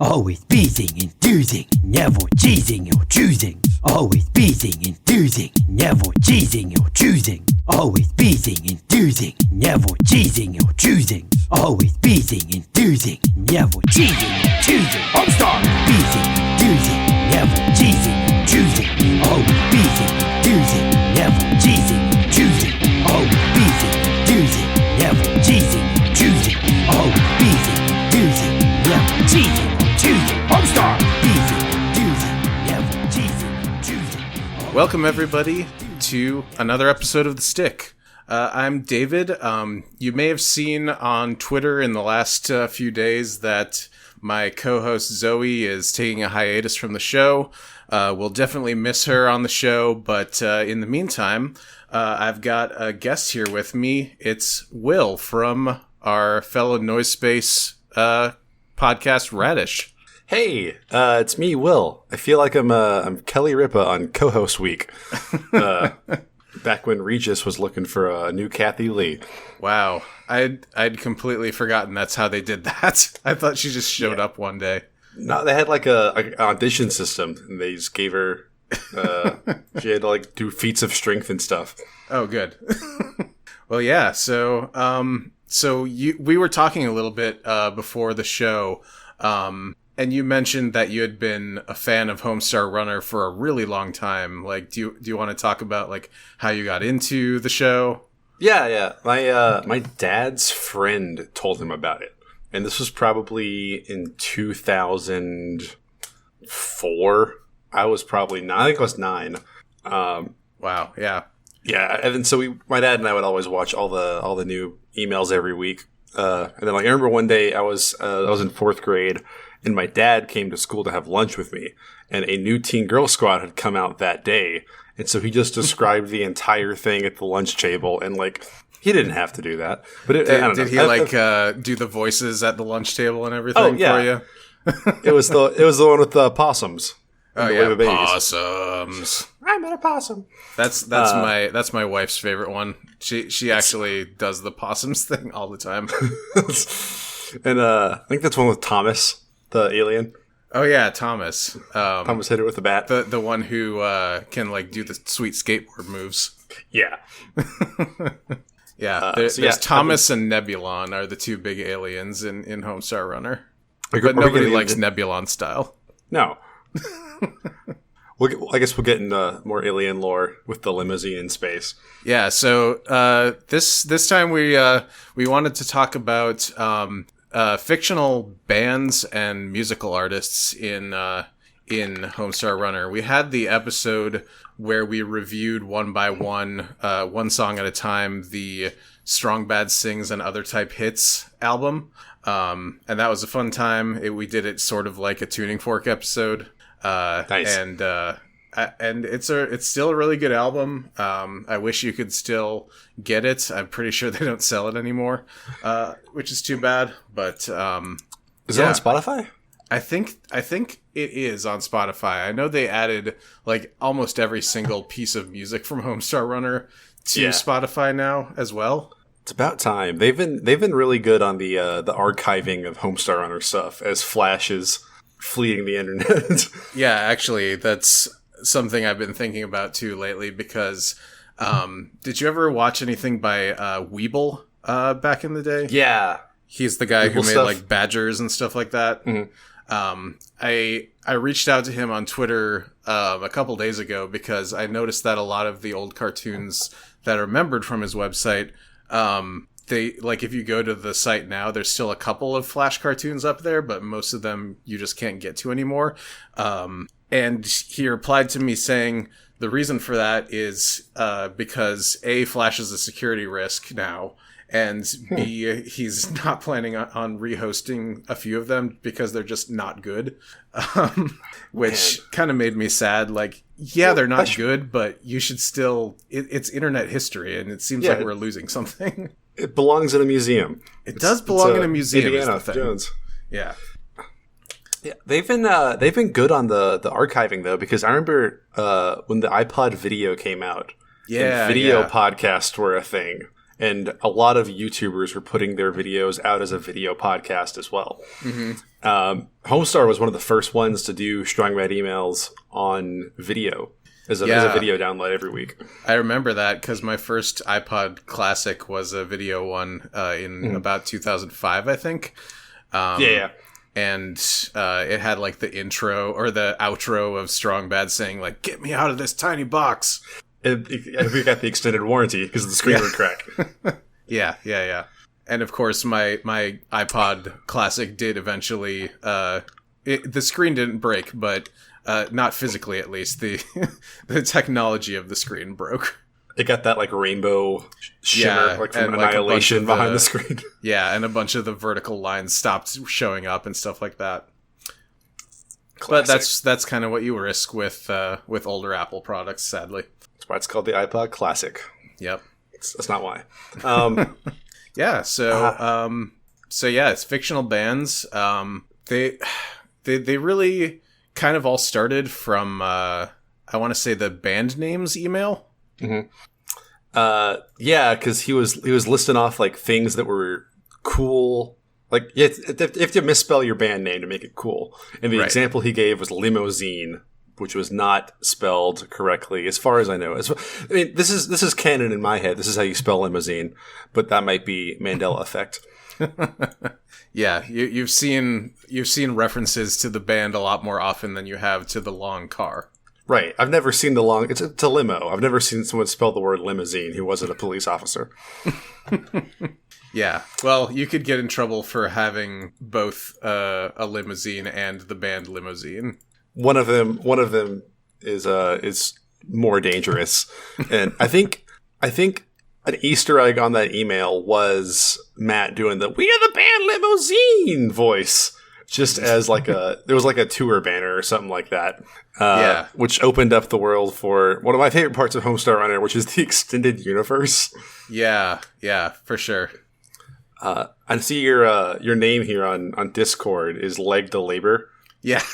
Always beating, enthusing, never cheesing or choosing. Always beating, enthusing, never cheesing or choosing. Always beating, enthusing, never cheesing or choosing. Always beating, enthusing, never cheesing or choosing. Homestar! Beating, enthusing, never cheesing or choosing. Always beating, enthusing, never cheesing or choosing. Always beating, enthusing, never cheesing or choosing. Always beating, enthusing, never cheesing. Homestar! Welcome everybody to another episode of The Stick. I'm David. You may have seen on Twitter in the last few days that my co-host Zoey is taking a hiatus from the show. We'll definitely miss her on the show, but in the meantime, I've got a guest here with me. It's Will from our fellow Noise Space podcast RadIsh. Hey, it's me, Will. I feel like I'm Kelly Ripa on co-host week. Back when Regis was looking for a new Kathy Lee. Wow, I'd completely forgotten that's how they did that. I thought she just showed up one day. No, they had like an audition system, and they just gave her. She had to like do feats of strength and stuff. Oh, good. Well, yeah. So we were talking a little bit before the show. And you mentioned that you had been a fan of Homestar Runner for a really long time. Like, do you want to talk about like how you got into the show? Yeah. My dad's friend told him about it, and this was probably in 2004. I was probably 9. I think I was 9. Wow. Yeah. Yeah, and then so my dad and I would always watch all the new emails every week. And then like I remember one day I was in 4th grade. And my dad came to school to have lunch with me, and a new Teen Girl Squad had come out that day. And so he just described the entire thing at the lunch table, and like he didn't have to do that. But did he do the voices at the lunch table and everything for you? It was the one with the possums. Oh yeah, possums. I'm an opossum. That's my wife's favorite one. She actually does the possums thing all the time. And I think that's one with Thomas. The alien. Oh yeah, Thomas. Thomas hit it with a bat. The one who can like do the sweet skateboard moves. Yeah. Yeah. There's Thomas and Nebulon are the two big aliens in Homestar Runner. But nobody likes Nebulon style. No. I guess we'll get into more alien lore with the limousine in space. Yeah. So this time we wanted to talk about fictional bands and musical artists in Homestar Runner. We had the episode where we reviewed one by one song at a time, the Strong Bad Sings and Other Type Hits album. And that was a fun time. We did it sort of like a tuning fork episode. Nice. And it's still a really good album. I wish you could still get it. I'm pretty sure they don't sell it anymore, which is too bad. But is it on Spotify? I think it is on Spotify. I know they added like almost every single piece of music from Homestar Runner to Spotify now as well. It's about time. They've been really good on the archiving of Homestar Runner stuff as Flash is fleeing the internet. Yeah, actually, that's something I've been thinking about too lately because did you ever watch anything by Weeble back in the day? Yeah. He's the guy who made stuff. like Badgers and stuff like that. Mm-hmm. I reached out to him on Twitter a couple days ago because I noticed that a lot of the old cartoons that are remembered from his website, they like if you go to the site now, there's still a couple of Flash cartoons up there, but most of them you just can't get to anymore. And he replied to me saying the reason for that is because A, Flash is a security risk now, and B, he's not planning on rehosting a few of them because they're just not good, which kind of made me sad. Like, yeah, they're not good, but you should still... It's internet history, and it seems like we're losing something. It belongs in a museum. It does belong in a museum. Indiana is the thing. Jones. Yeah. Yeah, they've been good on the archiving though, because I remember when the iPod video came out, video podcasts were a thing, and a lot of YouTubers were putting their videos out as a video podcast as well. Mm-hmm. Homestar was one of the first ones to do Strong Bad emails on video as a video download every week. I remember that because my first iPod Classic was a video one in about 2005, I think. Yeah. And it had like the intro or the outro of Strong Bad saying like, "Get me out of this tiny box." And we got the extended warranty because the screen would crack. Yeah. And of course, my iPod Classic did eventually. The screen didn't break, but not physically, at least. The technology of the screen broke. It got that like rainbow shimmer, like from Annihilation behind the screen. Yeah, and a bunch of the vertical lines stopped showing up and stuff like that. Classic. But that's kind of what you risk with older Apple products, sadly. That's why it's called the iPod Classic. Yep. That's not why. Yeah. So it's fictional bands. They really kind of all started from I want to say the band names email. Mm-hmm. Yeah, because he was listing off like things that were cool. Like, you have to misspell your band name to make it cool. And the example he gave was limousine, which was not spelled correctly, as far as I know. I mean, this is canon in my head. This is how you spell limousine, but that might be Mandela effect. Yeah, you've seen references to the band a lot more often than you have to the long car. Right. I've never seen it's a limo. I've never seen someone spell the word limousine who wasn't a police officer. Yeah. Well, you could get in trouble for having both a limousine and the band Limousine. One of them is more dangerous. And I think an Easter egg on that email was Matt doing the "We are the band Limousine" voice. Just as there was like a tour banner or something like that. Which opened up the world for one of my favorite parts of Homestar Runner, which is the extended universe. Yeah, for sure. I see your name here on Discord is Leg to Labor. Yeah.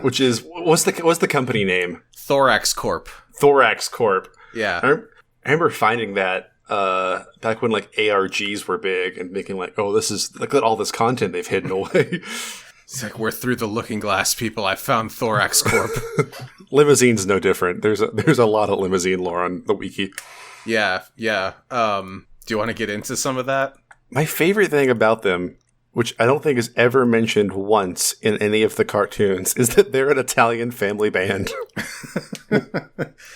Which is what's the company name? Thorax Corp. Thorax Corp. Yeah. I remember finding that back when like ARGs were big and making like, oh, this is look at all this content they've hidden away. It's like, we're through the looking glass, people. I found Thorax Corp. Limousine's no different. There's a lot of limousine lore on the wiki. Yeah. Do you want to get into some of that? My favorite thing about them, which I don't think is ever mentioned once in any of the cartoons, is that they're an Italian family band.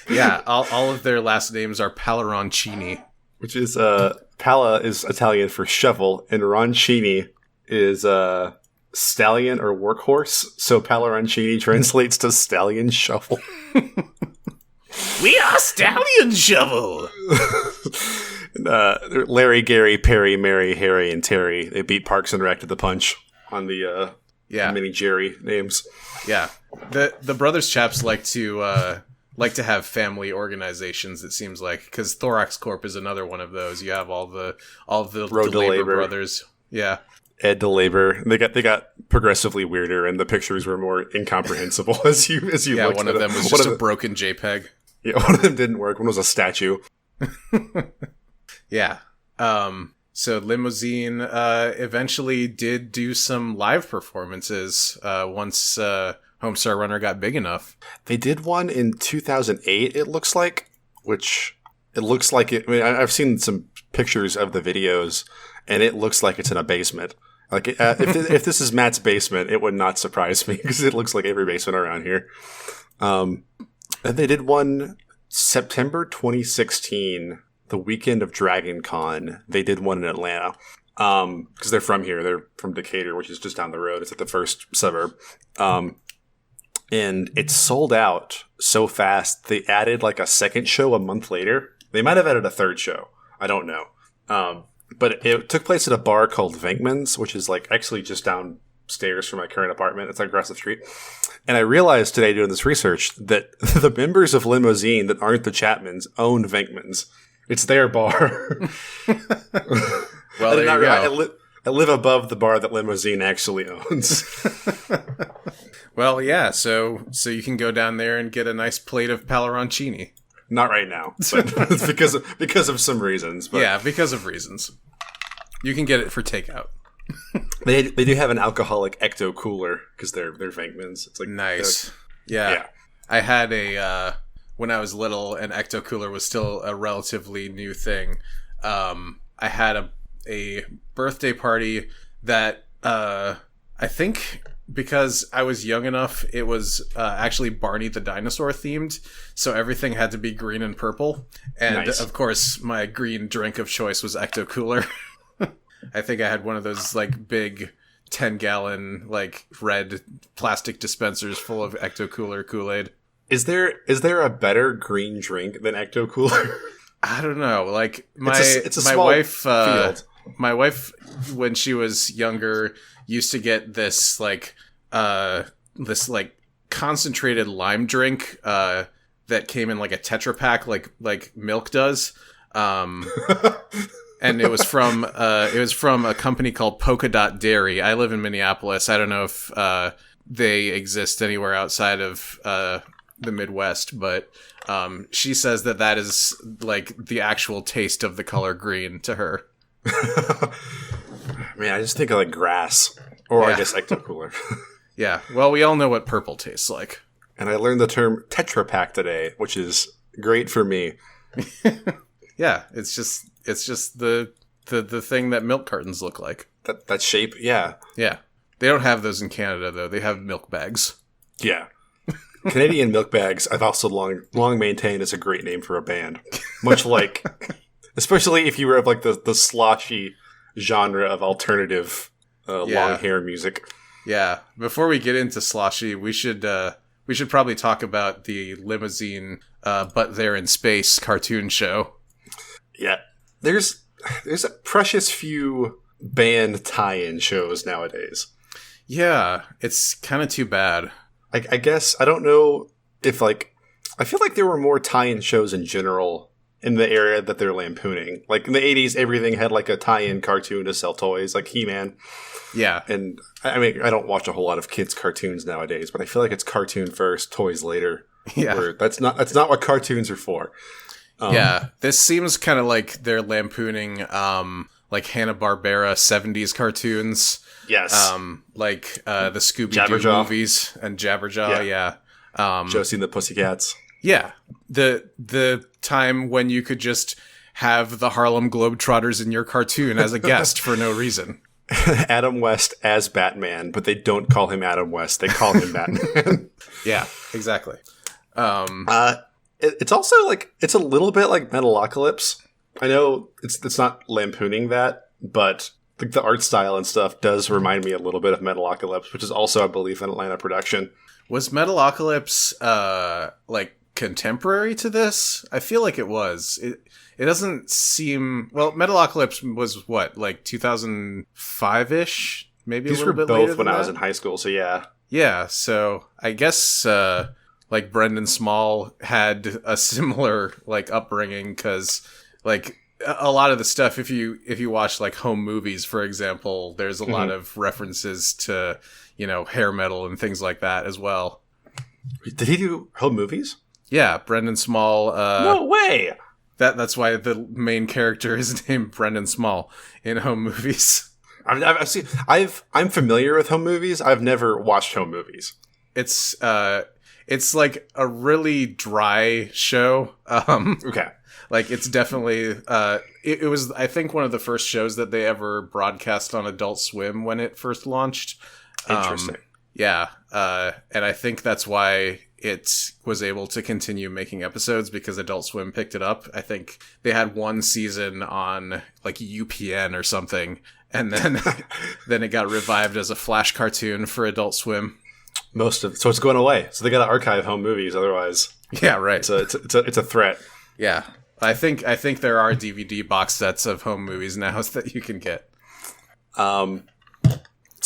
Yeah, all of their last names are Palaroncini. Which is, Pala is Italian for shovel, and Roncini is stallion or workhorse, so Palaroncini translates to stallion shovel. We are Stallion Shovel! Larry, Gary, Perry, Mary, Harry, and Terry. They beat Parks and Rec to the punch on the mini Jerry names. Yeah, the Brothers Chaps like to have family organizations. It seems like, because Thorax Corp is another one of those. You have all the Road to Labor brothers. Yeah, Ed to Labor. They got progressively weirder, and the pictures were more incomprehensible as you Yeah, looked one at of them was just a broken JPEG. Yeah, one of them didn't work. One was a statue. Yeah. So Limousine eventually did do some live performances once Homestar Runner got big enough. They did one in 2008, it looks like, which it looks like it. I mean, I've seen some pictures of the videos, and it looks like it's in a basement. Like, if this is Matt's basement, it would not surprise me, because it looks like every basement around here. And they did one September 2016, the weekend of Dragon Con. They did one in Atlanta. Because they're from here. They're from Decatur, which is just down the road. It's at the first suburb. And it sold out so fast, they added like a second show a month later. They might have added a third show. I don't know. But it took place at a bar called Venkman's, which is like actually just downstairs from my current apartment. It's like across the street. And I realized today doing this research that the members of Limousine that aren't the Chapmans own Venkman's. It's their bar. Well, there you go. I live above the bar that Limousine actually owns. Well, yeah, so you can go down there and get a nice plate of Palaroncini. Not right now, but because of some reasons. But. Yeah, because of reasons. You can get it for takeout. They do have an alcoholic ecto cooler because they're Venkmans. It's like nice. Yeah. I had when I was little, an ecto cooler was still a relatively new thing. I had a birthday party that I think because I was young enough, it was actually Barney the dinosaur themed, so everything had to be green and purple. And nice. Of course, my green drink of choice was ecto cooler. I think I had one of those like big 10-gallon like red plastic dispensers full of ecto cooler Kool-Aid. Is there a better green drink than ecto cooler? I don't know. Like my field. My wife, when she was younger, used to get this like concentrated lime drink that came in like a Tetra Pak, like milk does. And it was from a company called Polka Dot Dairy. I live in Minneapolis. I don't know if they exist anywhere outside of the Midwest, but she says that is like the actual taste of the color green to her. Man, I just think of like grass, or I guess ecto cooler. Yeah, well, we all know what purple tastes like. And I learned the term Tetra Pak today, which is great for me. Yeah, it's just the thing that milk cartons look like. That shape, yeah. Yeah. They don't have those in Canada though. They have milk bags. Yeah. Canadian milk bags, I've also long maintained is a great name for a band. Much like, especially if you were of like the sloshy genre of alternative long hair music. Yeah. Before we get into sloshy, we should probably talk about the limousine But They're in Space cartoon show. Yeah. There's a precious few band tie-in shows nowadays. Yeah, it's kind of too bad. I guess, I don't know if like, I feel like there were more tie-in shows in general in the area that they're lampooning. Like in the 80s, everything had like a tie-in cartoon to sell toys, like He-Man. Yeah. And I mean, I don't watch a whole lot of kids' cartoons nowadays, but I feel like it's cartoon first, toys later. Yeah. Where that's not what cartoons are for. Yeah, this seems kind of like they're lampooning like Hanna-Barbera 70s cartoons. Yes. Like the Scooby-Doo movies and Jabberjaw, yeah. Josie and the Pussycats. Yeah. The time when you could just have the Harlem Globetrotters in your cartoon as a guest for no reason. Adam West as Batman, but they don't call him Adam West. They call him Batman. Yeah, exactly. It's also like, it's a little bit like Metalocalypse. I know it's not lampooning that, but like the art style and stuff does remind me a little bit of Metalocalypse, which is also, I believe, an Atlanta production. Was Metalocalypse like contemporary to this? I feel like it was. It doesn't seem... Well, Metalocalypse was what, like 2005-ish? Maybe a little bit later. These were both when I was in high school, so yeah. Yeah, so I guess like Brendan Small had a similar like upbringing, because like a lot of the stuff, if you watch like Home Movies, for example, there's a lot of references to, you know, hair metal and things like that as well. Did he do Home Movies? Yeah, Brendan Small. No way! That's why the main character is named Brendan Small in Home Movies. I'm familiar with Home Movies. I've never watched Home Movies. It's like a really dry show. Okay. Like it's definitely it was, I think, one of the first shows that they ever broadcast on Adult Swim when it first launched. Interesting. Yeah. And I think that's why it was able to continue making episodes, because Adult Swim picked it up. I think they had one season on like UPN or something, and then then it got revived as a Flash cartoon for Adult Swim. So it's going away. So they got to archive Home Movies, otherwise. Yeah, right. It's a threat. Yeah, I think there are DVD box sets of Home Movies now that you can get. So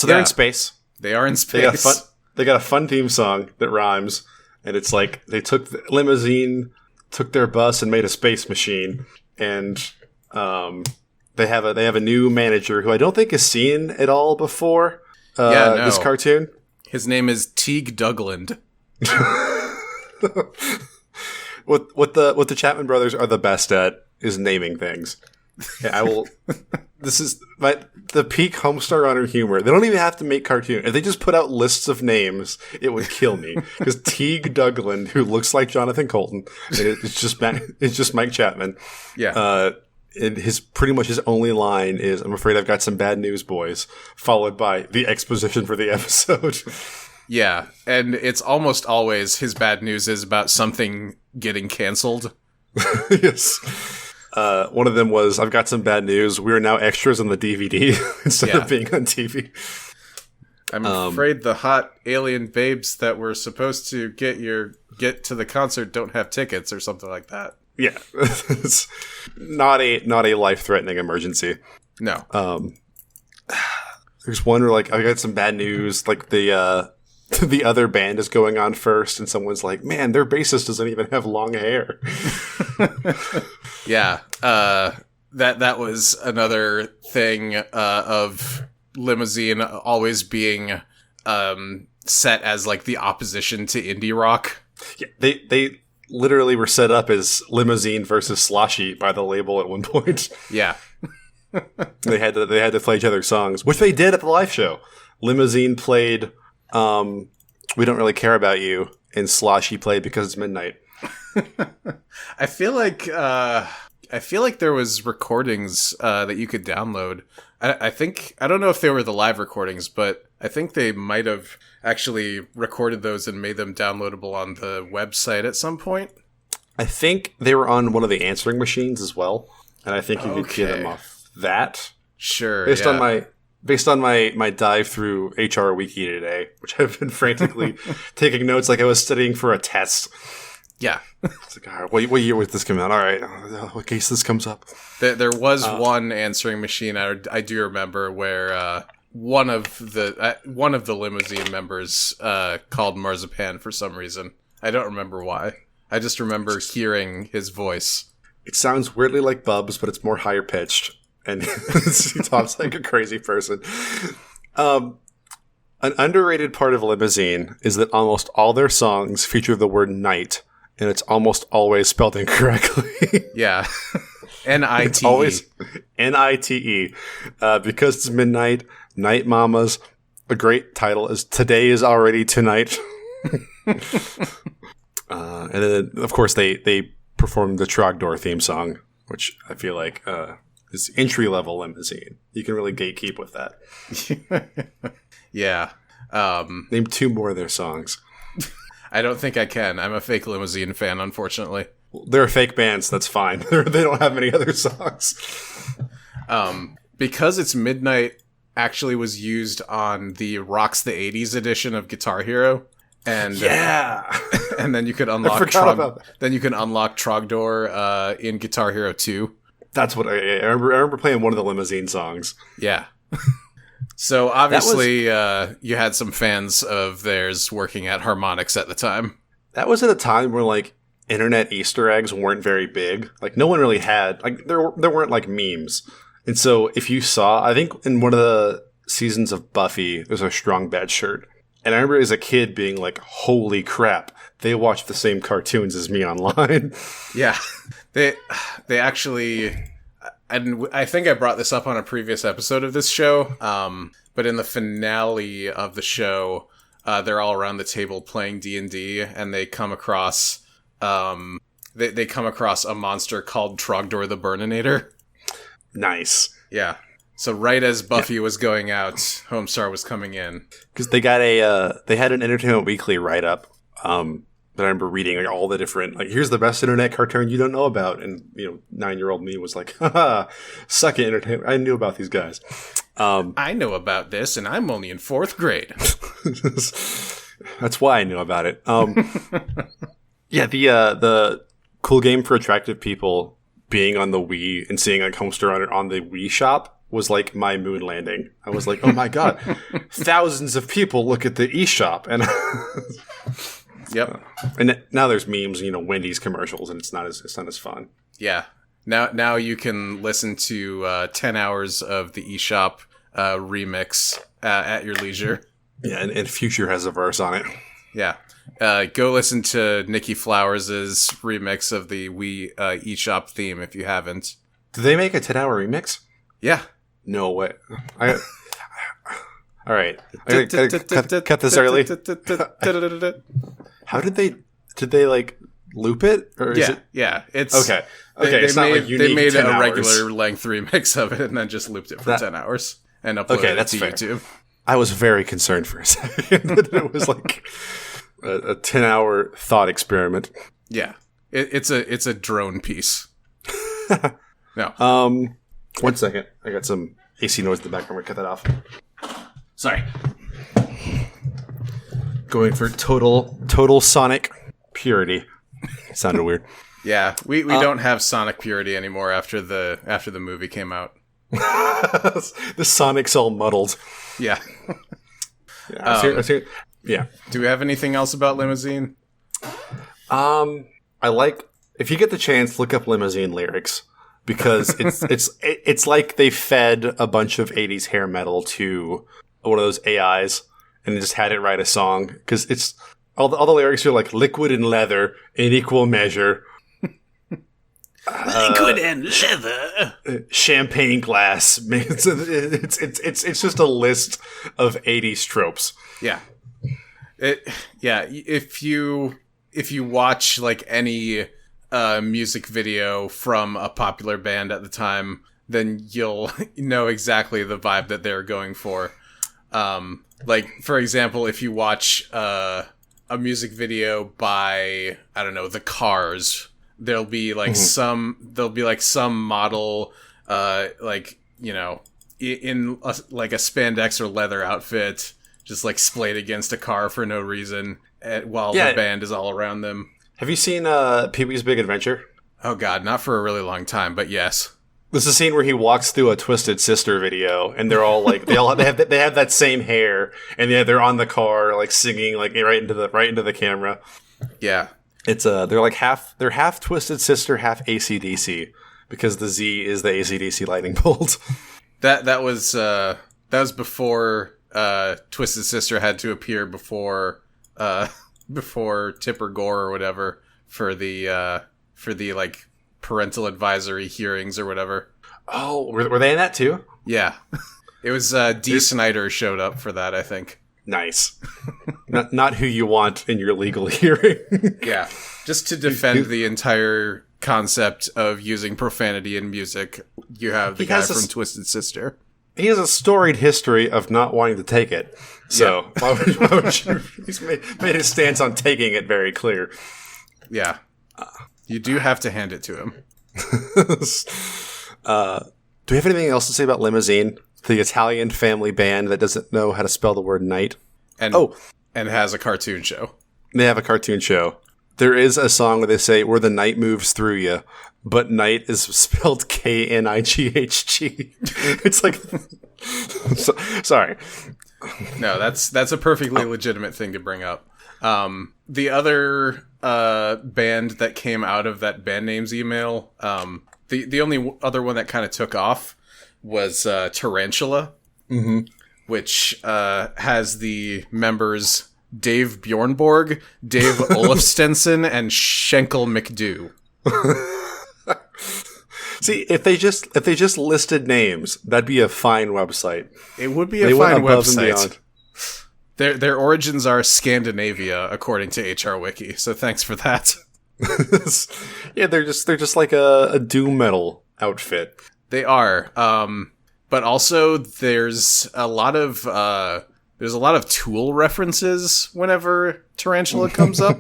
they're in space. They are in space. They got a fun theme song that rhymes, and it's like they took the limousine, took their bus, and made a space machine. And they have a new manager who I don't think is seen at all before. This cartoon. His name is Teague Dougland. What the Chapman brothers are the best at is naming things. Yeah, I will. This is the peak Homestar Runner humor. They don't even have to make cartoon. If they just put out lists of names, it would kill me. Because Teague Dougland, who looks like Jonathan Colton, and it's just Mike Chapman. Yeah. And pretty much his only line is, "I'm afraid I've got some bad news, boys," followed by the exposition for the episode. Yeah, and it's almost always his bad news is about something getting canceled. Yes. One of them was, "I've got some bad news. We are now extras on the DVD instead of being on TV." I'm afraid the hot alien babes that were supposed to get to the concert don't have tickets or something like that. Yeah, it's not a life-threatening emergency. No. There's one where, like, I got some bad news. Like, the other band is going on first, and someone's like, "Man, their bassist doesn't even have long hair." Yeah. That was another thing of Limousine always being set as, like, the opposition to indie rock. Yeah, they literally were set up as Limousine versus Sloshy by the label at one point. Yeah. They had to play each other's songs, which they did at the live show. Limousine played "We Don't Really Care About You," and Sloshy played "Because It's Midnight." I feel like there was recordings that you could download. I don't know if they were the live recordings, but I think they might have actually recorded those and made them downloadable on the website at some point. I think they were on one of the answering machines as well, and I think you could get them off that. Sure. Based on my dive through HR Wiki today, which I've been frantically taking notes like I was studying for a test. Yeah. It's like, all right, what year would this come out? All right, what case this comes up? There was one answering machine I do remember where one of the Limousine members called Marzipan for some reason. I don't remember why. I just remember hearing his voice. It sounds weirdly like Bubs, but it's more higher pitched, and he talks like a crazy person. An underrated part of Limousine is that almost all their songs feature the word night, and it's almost always spelled incorrectly. Yeah. N-I-T-E. It's always N-I-T-E. Because It's Midnight, Night Mamas. A great title is Today Is Already Tonight. And then, of course, they performed the Trogdor theme song, which I feel like is entry-level Limousine. You can really gatekeep with that. Yeah. Name two more of their songs. I don't think I can. I'm a fake Limousine fan, unfortunately. They're fake bands. That's fine. They don't have any other songs. Because It's Midnight actually was used on the Rocks the 80s edition of Guitar Hero. And yeah. And then you could unlock Trogdor in Guitar Hero 2. That's what I remember playing one of the Limousine songs. Yeah. So obviously you had some fans of theirs working at Harmonix at the time. That was at a time where, like, internet Easter eggs weren't very big. Like, no one really had, like, there weren't, like, memes. And so if you saw, I think in one of the seasons of Buffy, there's a Strong Bad shirt. And I remember as a kid being like, holy crap, they watch the same cartoons as me online. Yeah. They actually, and I think I brought this up on a previous episode of this show, but in the finale of the show, they're all around the table playing D&D, and they come across they come across a monster called Trogdor the Burninator. Nice. Yeah. So right as Buffy was going out, Homestar was coming in. Because they got they had an Entertainment Weekly write-up that I remember reading, like, all the different, like, here's the best internet cartoon you don't know about. And, 9-year-old me was like, haha, suck it, entertainment. I knew about these guys. I know about this, and I'm only in 4th grade. That's why I knew about it. Yeah, the cool game for attractive people being on the Wii and seeing, like, Homestar Runner on the Wii shop was like my moon landing. I was like, oh my god, thousands of people look at the eShop, and yep. And now there's memes, Wendy's commercials, and it's not as fun. Yeah. Now you can listen to 10 hours of the eShop remix at your leisure. Yeah, and Future has a verse on it. Yeah. Go listen to Nikki Flowers' remix of the Wii eShop theme if you haven't. Did they make a 10-hour remix? Yeah. No way. All right. I gotta cut this early. How did they like loop it? Or is it? Yeah. It's okay. Okay. They made a hours. regular length remix of it and then just looped it for 10 hours and uploaded it to fair. YouTube. I was very concerned for a second that it was like a 10-hour thought experiment. Yeah. It's a drone piece. No. 1 second. I got some AC noise in the background. I'm gonna cut that off. Sorry. Going for total sonic purity. Sounded weird. Yeah, we don't have sonic purity anymore after the movie came out. The sonic's all muddled. Yeah. Yeah. Do we have anything else about Limousine? I like, if you get the chance, look up Limousine lyrics, because it's like they fed a bunch of 80s hair metal to one of those AIs and just had it write a song, because it's all the lyrics are like liquid and leather in equal measure. Liquid and leather. Champagne glass. It's just a list of 80s tropes. Yeah. If you watch like any music video from a popular band at the time, then you'll know exactly the vibe that they're going for. Like, for example, if you watch a music video by, I don't know, The Cars, there'll be like some model, like, you know, in like a spandex or leather outfit, just like splayed against a car for no reason, while the band is all around them. Have you seen Pee-wee's Big Adventure? Oh God, not for a really long time, but yes. There's a scene where he walks through a Twisted Sister video, and they're all like, they have that same hair, and they're on the car, like singing, like right into the camera. Yeah, it's they're half Twisted Sister, half AC/DC, because the Z is the AC/DC lightning bolt. That was before Twisted Sister had to appear before Tipper Gore or whatever for the like parental advisory hearings or whatever. Oh, were they in that too? Yeah. It was Dee Snider showed up for that, I think. Nice. not who you want in your legal hearing. Yeah. Just to defend the entire concept of using profanity in music, you have the guy from Twisted Sister. He has a storied history of not wanting to take it. So why would you, he's made his stance on taking it very clear. Yeah. You do have to hand it to him. Do we have anything else to say about Limousine? The Italian family band that doesn't know how to spell the word night. And has a cartoon show. They have a cartoon show. There is a song where they say, where the night moves through you, but night is spelled Knighg. It's like... sorry. No, that's a perfectly legitimate thing to bring up. The other band that came out of that band names email, the only other one that kind of took off was Tarantula, which has the members Dave Bjornborg, Dave Olafstensen, and Schenkel McDoo. See, if they just listed names, that'd be a fine website. It would be a fine website. Their origins are Scandinavia, according to HR Wiki. So thanks for that. Yeah, they're just like a doom metal outfit. They are, but also there's a lot of Tool references whenever Tarantula comes up.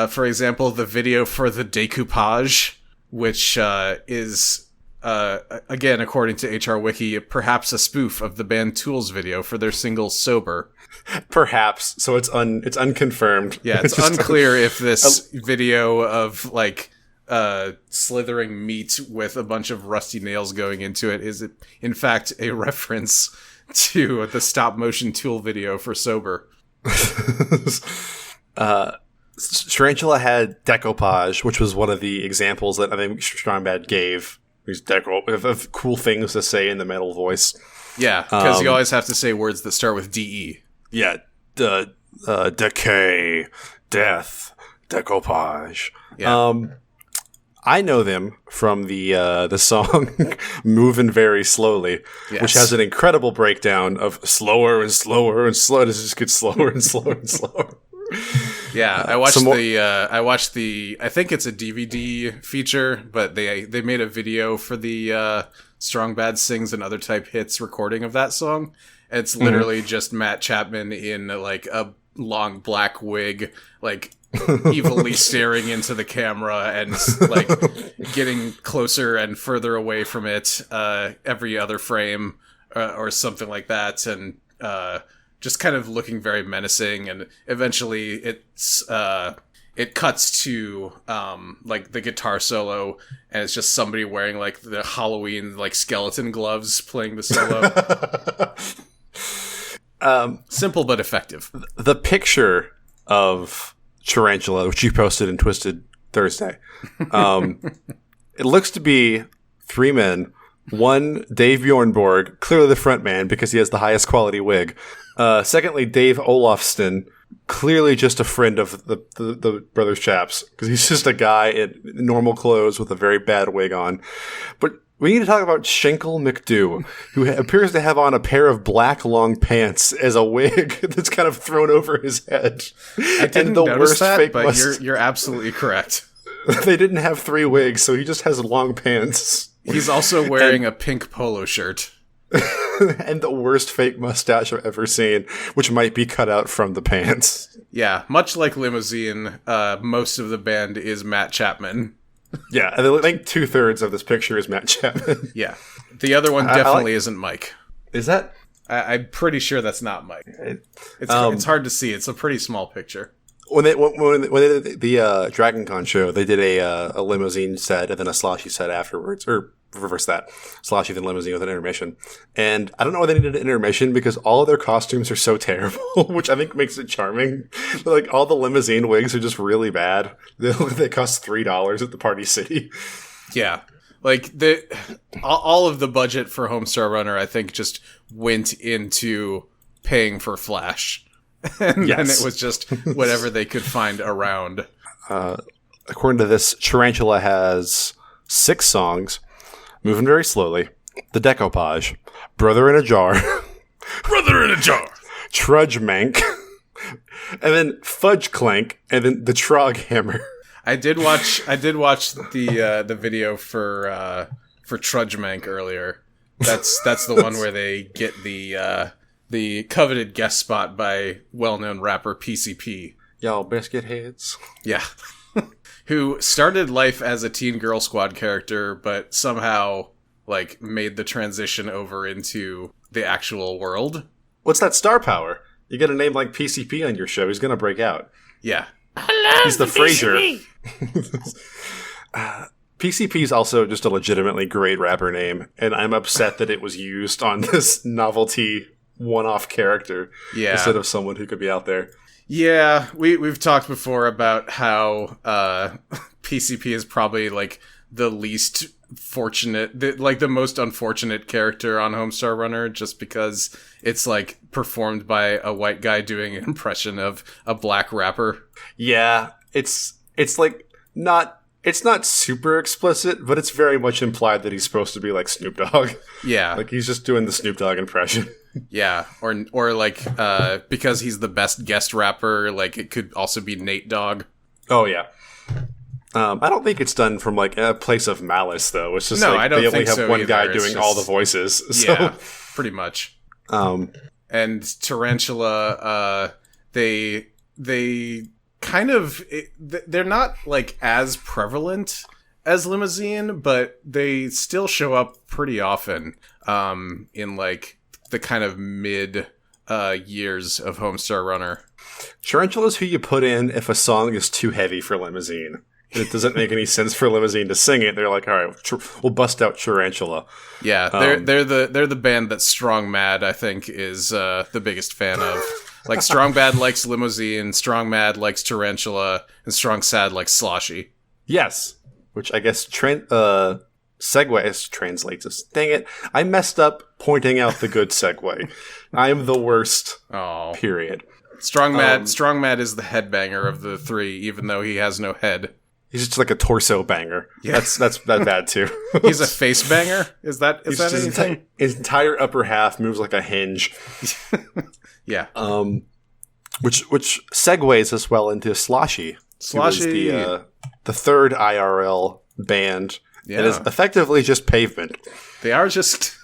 For example, the video for the Decoupage, which is again, according to HR Wiki, perhaps a spoof of the band Tool's video for their single "Sober." Perhaps. So it's unconfirmed. Yeah, it's unclear if this video of like slithering meat with a bunch of rusty nails going into it is in fact a reference to the stop motion Tool video for "Sober." Tarantula had decoupage, which was one of the examples that I think Stromberg gave. These of cool things to say in the metal voice. Yeah, because you always have to say words that start with DE. Yeah, decay, death, decoupage. Yeah. I know them from the song "Moving Very Slowly," Yes. which has an incredible breakdown of slower and slower and slower. It just gets slower and slower and slower. Yeah, I watched I think it's a DVD feature, but they made a video for the Strong Bad Sings and Other Type Hits recording of that song. It's literally just Matt Chapman in like a long black wig, like evilly staring into the camera and like getting closer and further away from it every other frame or something like that, and just kind of looking very menacing. And eventually it cuts to like the guitar solo, and it's just somebody wearing like the Halloween like skeleton gloves playing the solo. Simple but effective. The picture of Tarantula, which you posted in Twisted Thursday, it looks to be three men. One, Dave Bjornborg, clearly the front man because he has the highest quality wig. Secondly, Dave Olofsson, clearly just a friend of the Brothers Chaps because he's just a guy in normal clothes with a very bad wig on. But we need to talk about Schenkel McDoo, who appears to have on a pair of black long pants as a wig that's kind of thrown over his head. I didn't notice that, but you're absolutely correct. They didn't have three wigs, so he just has long pants. He's also wearing a pink polo shirt. And the worst fake mustache I've ever seen, which might be cut out from the pants. Yeah, much like Limousine, most of the band is Matt Chapman. Yeah, I think 2/3 of this picture is Matt Chapman. Yeah. The other one definitely isn't Mike. Is that? I'm pretty sure that's not Mike. It's hard to see. It's a pretty small picture. When they did the Dragon Con show, they did a limousine set and then a sloshy set afterwards, or reverse that, sloshy then limousine with an intermission. And I don't know why they needed an intermission because all of their costumes are so terrible, which I think makes it charming. Like all the limousine wigs are just really bad. They cost $3 at the Party City. Yeah, like all of the budget for Homestar Runner, I think, just went into paying for Flash. And then it was just whatever they could find around. According to this, Tarantula has 6 songs: Moving Very Slowly, The Decoupage, Brother in a Jar, Brother in a Jar, Trudge Mank, and then Fudge Clank, and then The Trog Hammer. I did watch the video for Trudge Mank earlier. That's the one where they get the coveted guest spot by well-known rapper PCP. Y'all biscuit heads. Yeah. Who started life as a Teen Girl Squad character, but somehow, like, made the transition over into the actual world. What's that star power? You get a name like PCP on your show, he's gonna break out. Yeah. He's the Frasier. PCP is also just a legitimately great rapper name, and I'm upset that it was used on this novelty one-off character instead of someone who could be out there. Yeah, we've talked before about how PCP is probably like the least fortunate, the most unfortunate character on Homestar Runner, just because it's like performed by a white guy doing an impression of a black rapper. Yeah, it's like it's not super explicit, but it's very much implied that he's supposed to be like Snoop Dogg. Yeah, like he's just doing the Snoop Dogg impression. Yeah, or like because he's the best guest rapper, like it could also be Nate Dogg. Oh yeah. I don't think it's done from like a place of malice though. It's just I don't they only think have so one either. guy doing all the voices. So. Yeah, pretty much. And Tarantula, they kind of they're not like as prevalent as Limousine, but they still show up pretty often in like the kind of mid years of Homestar Runner. Tarantula's who you put in if a song is too heavy for Limousine. It doesn't make any sense for Limousine to sing it. They're like, all right, we'll bust out Tarantula. Yeah, they're the band that Strong Mad, I think, is the biggest fan of. Like Strong Bad likes Limousine, Strong Mad likes Tarantula, and Strong Sad likes Sloshy. Yes, which I guess segues translates as. Dang it, I messed up pointing out the good segue. I am the worst. Oh, period. Strong Mad is the headbanger of the three, even though he has no head. He's just like a torso banger. Yeah. That's bad too. He's a face banger? Is that anything? His entire upper half moves like a hinge. Yeah. Which segues us well into Sloshy. Sloshy. The third IRL band. Yeah. It is effectively just Pavement. They are just,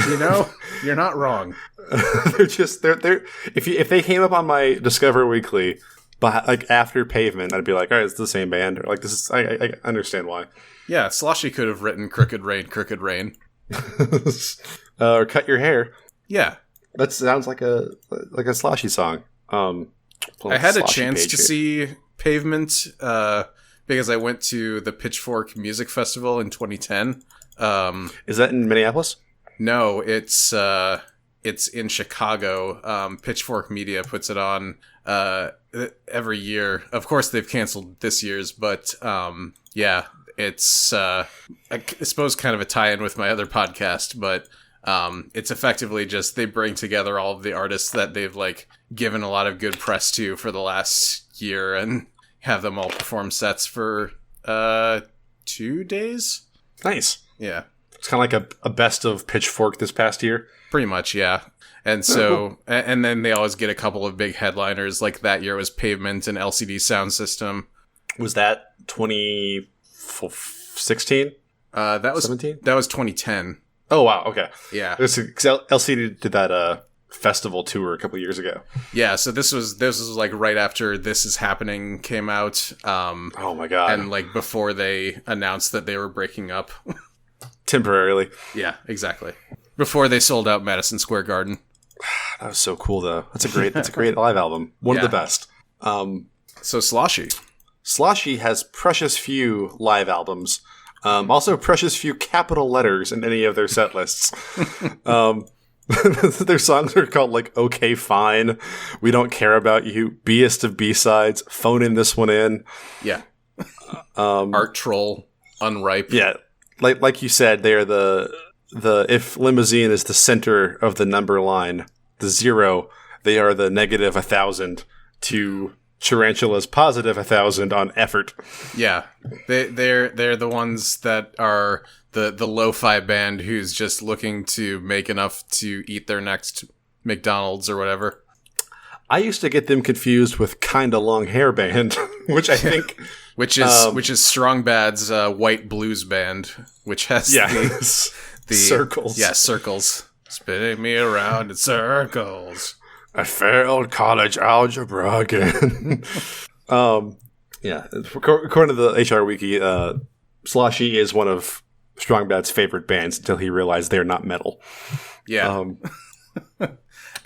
you're not wrong. they're if they came up on my Discover Weekly, but like after Pavement, I'd be like, all right, it's the same band. Or like this is, I understand why. Yeah, Sloshy could have written Crooked Rain. Or Cut Your Hair. Yeah. That sounds like a Sloshy song. I had a chance to see Pavement because I went to the Pitchfork Music Festival in 2010. Is that in Minneapolis? No, it's in Chicago. Pitchfork Media puts it on every year. Of course, they've canceled this year's, but yeah, it's I suppose kind of a tie-in with my other podcast, but it's effectively just they bring together all of the artists that they've like given a lot of good press to for the last year and have them all perform sets for 2 days. Nice. Yeah. It's kind of like a best of Pitchfork this past year. Pretty much, yeah. And so, and then they always get a couple of big headliners. Like that year was Pavement and LCD Sound System. Was that 2016? That was 17? That was 2010. Oh wow, okay. Yeah. LCD did that festival tour a couple years ago. Yeah, so this was like right after This Is Happening came out. Oh my god. And like before they announced that they were breaking up. Temporarily. Yeah, exactly. Before they sold out Madison Square Garden. That was so cool though. That's a great live album. One of the best. So Sloshy. Sloshy has precious few live albums. Also precious few capital letters in any of their set lists. Their songs are called like Okay Fine, We Don't Care About You, Best of B-Sides, Phone In This One In. Yeah. Art Troll, Unripe. Yeah. Like you said, they are the if limousine is the center of the number line, the 0, they are the negative 1,000 to Tarantula's positive 1,000 on effort. Yeah, they're the ones that are the lo-fi band who's just looking to make enough to eat their next McDonald's or whatever. I used to get them confused with Kinda Long Hair Band, which I think which is Strong Bad's white blues band, which has the circles. Yeah, circles spinning me around in circles. I failed college algebra again. Yeah, according to the HR Wiki, Sloshy is one of Strong Bad's favorite bands until he realized they're not metal. Yeah.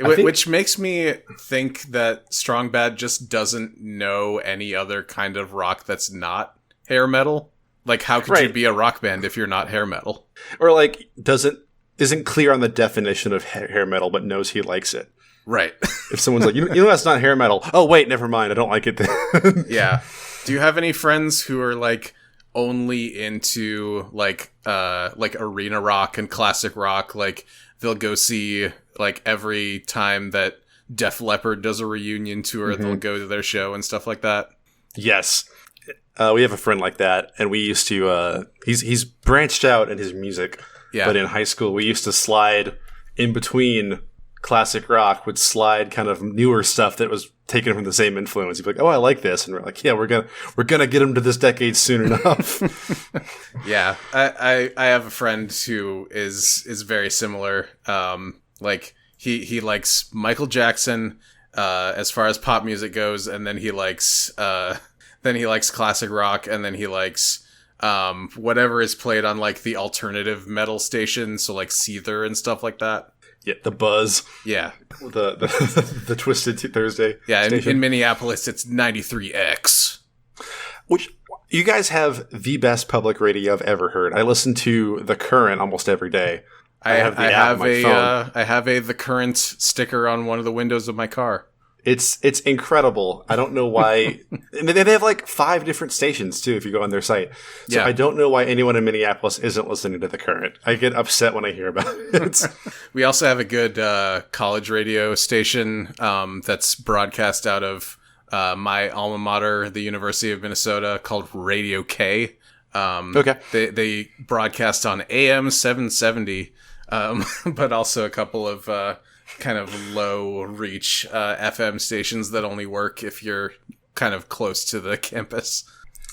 Which makes me think that Strong Bad just doesn't know any other kind of rock that's not hair metal. Like, how could you be a rock band if you're not hair metal? Or, like, isn't clear on the definition of hair metal, but knows he likes it. Right. If someone's like, you know that's not hair metal. Oh, wait, never mind. I don't like it then. Yeah. Do you have any friends who are, like, only into, like arena rock and classic rock? Like, they'll go see, like, every time that Def Leppard does a reunion tour, they'll go to their show and stuff like that? Yes. We have a friend like that, and we used to, he's branched out in his music. Yeah. But in high school, we used to slide in between classic rock, would slide kind of newer stuff that was taken from the same influence. He'd be like, oh, I like this. And we're like, yeah, we're gonna get him to this decade soon enough. Yeah. I have a friend who is very similar. Like he likes Michael Jackson, as far as pop music goes, and then he likes classic rock, and then he likes whatever is played on like the alternative metal station, so like Seether and stuff like that. Yeah, the Buzz. Yeah, the Twisted Thursday. Yeah, in Minneapolis, it's 93X. Which you guys have the best public radio I've ever heard. I listen to The Current almost every day. I have a The Current sticker on one of the windows of my car. It's incredible. I don't know why. They have like 5 different stations too if you go on their site. So yeah. I don't know why anyone in Minneapolis isn't listening to The Current. I get upset when I hear about it. We also have a good college radio station that's broadcast out of my alma mater, the University of Minnesota, called Radio K. Okay. They broadcast on AM 770, but also a couple of kind of low reach FM stations that only work if you're kind of close to the campus.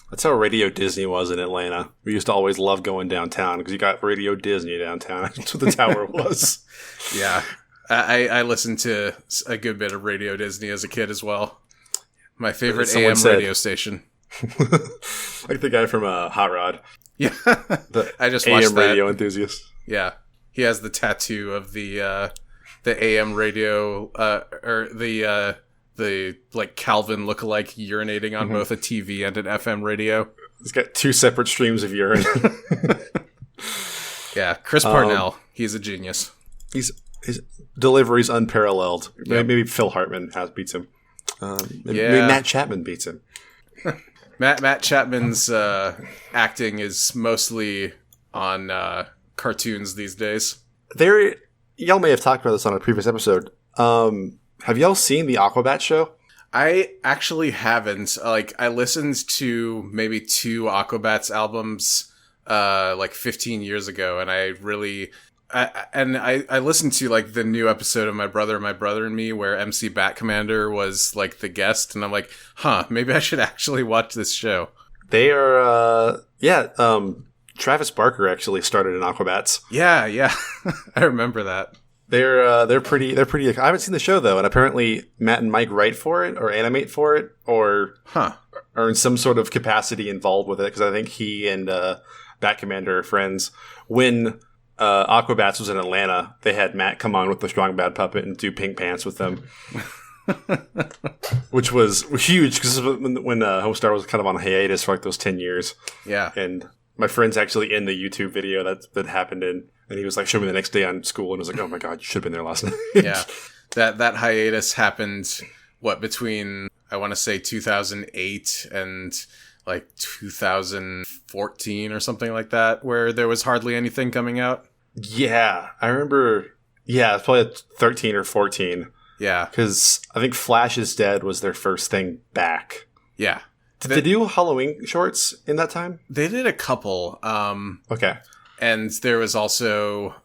That's how Radio Disney was in Atlanta. We used to always love going downtown because you got Radio Disney downtown. That's what the tower was. Yeah. I listened to a good bit of Radio Disney as a kid as well. My favorite AM radio station. Like the guy from Hot Rod. Yeah. I just AM watched that. radio enthusiast. Yeah. He has the tattoo of the AM radio, or the like Calvin lookalike urinating on both a TV and an FM radio. He's got 2 separate streams of urine. Yeah, Chris Parnell, he's a genius. His delivery's unparalleled. Yep. Maybe Phil Hartman beats him. Maybe Matt Chapman beats him. Matt Chapman's acting is mostly on cartoons these days. Y'all may have talked about this on a previous episode. Have y'all seen the Aquabat show? I actually haven't. Like, I listened to maybe 2 Aquabats albums like 15 years ago, and I listened to like the new episode of My Brother and Me where MC Bat Commander was like the guest, and I'm like, maybe I should actually watch this show. They are Travis Barker actually started in Aquabats. Yeah. I remember that. They're pretty. I haven't seen the show though, and apparently Matt and Mike write for it or animate for it or are in some sort of capacity involved with it, because I think he and Bat Commander are friends. When Aquabats was in Atlanta, they had Matt come on with the Strong Bad Puppet and do Pink Pants with them, which was huge because when Homestar was kind of on hiatus for like those 10 years. Yeah, and my friend's actually in the YouTube video that happened in. And he was like, show me the next day on school. And I was like, oh my God, you should have been there last night. Yeah. That hiatus happened, between, I want to say 2008 and like 2014 or something like that, where there was hardly anything coming out. Yeah. I remember, it's probably 13 or 14. Yeah. Because I think Flash is Dead was their first thing back. Yeah. Did they do Halloween shorts in that time? They did a couple. Okay. And there was also,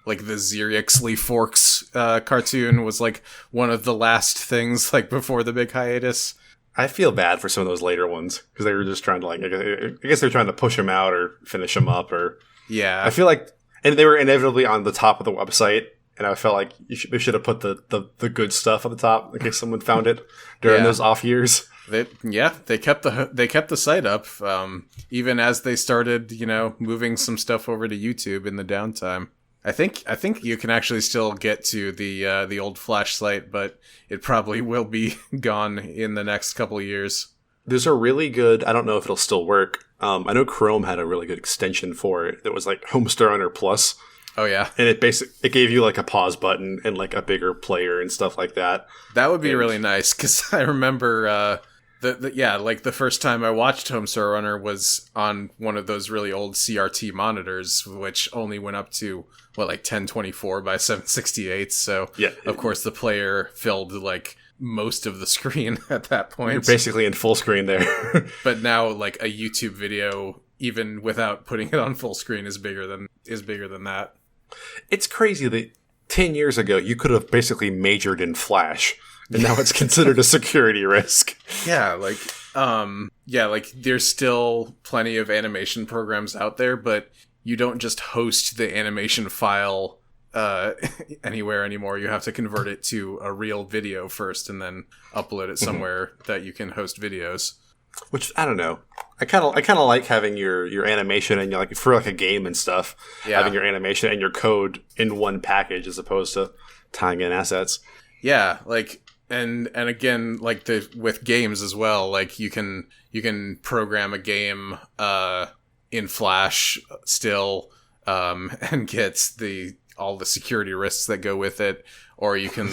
like, the Xerxley Forks cartoon was, like, one of the last things, like, before the big hiatus. I feel bad for some of those later ones, because they were just trying to, like, I guess they're trying to push them out or finish them up, or... Yeah. I feel like... And they were inevitably on the top of the website, and I felt like they should have put the good stuff at the top, in case someone found it during those off years. They kept the site up, even as they started, moving some stuff over to YouTube in the downtime. I think you can actually still get to the old Flash site, but it probably will be gone in the next couple of years. There's a really good, I don't know if it'll still work. I know Chrome had a really good extension for it that was like Homestar Runner Plus. Oh yeah, and it gave you like a pause button and like a bigger player and stuff like that. That would be really nice, because I remember. Like the first time I watched Homestar Runner was on one of those really old CRT monitors, which only went up to 1024 by 768. So of course the player filled like most of the screen at that point. You're basically in full screen there. But now like a YouTube video, even without putting it on full screen, is bigger than that. It's crazy that 10 years ago you could have basically majored in Flash. And now it's considered a security risk. Yeah, there's still plenty of animation programs out there, but you don't just host the animation file anywhere anymore. You have to convert it to a real video first and then upload it somewhere that you can host videos. Which, I don't know. I kind of like having your animation and for like a game and stuff, having your animation and your code in one package as opposed to tying in assets. Yeah, And again, with games as well, like you can program a game in Flash still, and get all the security risks that go with it, or you can